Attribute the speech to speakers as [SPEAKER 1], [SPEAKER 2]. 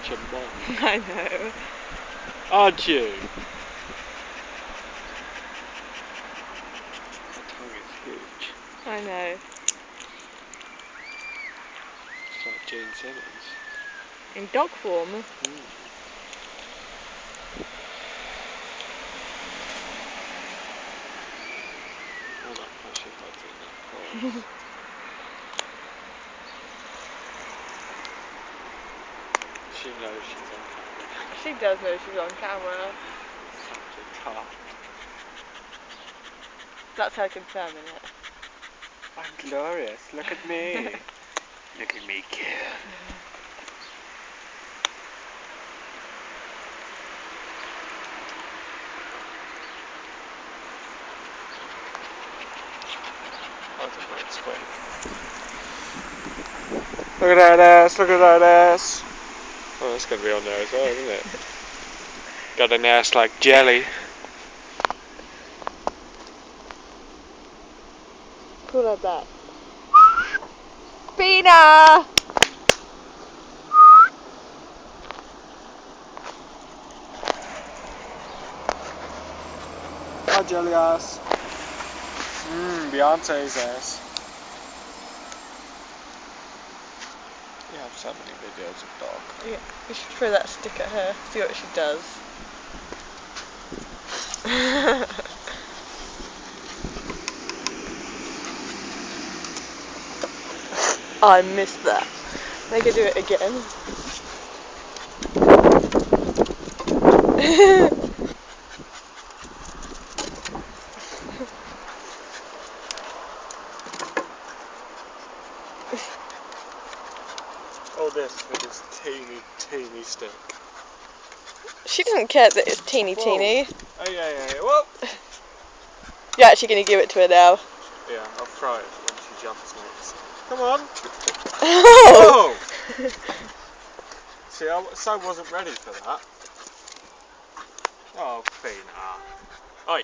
[SPEAKER 1] such a mom.
[SPEAKER 2] I know.
[SPEAKER 1] Aren't you? Her tongue is huge.
[SPEAKER 2] I know.
[SPEAKER 1] It's like Gene Simmons.
[SPEAKER 2] In dog form.
[SPEAKER 1] I like how she hides in that pose. She knows she's on camera.
[SPEAKER 2] She does know she's on camera.
[SPEAKER 1] Such a tart.
[SPEAKER 2] That's her confirming it.
[SPEAKER 1] I'm glorious. Look at me. Look at me, kid. That's a great squid. Look at that ass, look at that ass. Oh, that's going to be on there as well, isn't it? Got an ass like jelly.
[SPEAKER 2] Pull her back. Bina!
[SPEAKER 1] Hi, jelly ass. Beyonce's ass. You have so many videos of dog.
[SPEAKER 2] Yeah, you should throw that stick at her, see what she does. I missed that. Make her do it again.
[SPEAKER 1] All this with this teeny stick.
[SPEAKER 2] She doesn't care that it's teeny.
[SPEAKER 1] Oh yeah. Whoa!
[SPEAKER 2] You're actually going to give it to her now.
[SPEAKER 1] Yeah, I'll throw it when she jumps next. Come on!
[SPEAKER 2] Oh!
[SPEAKER 1] Whoa! See, I wasn't ready for that. Oh, Fina. Oi!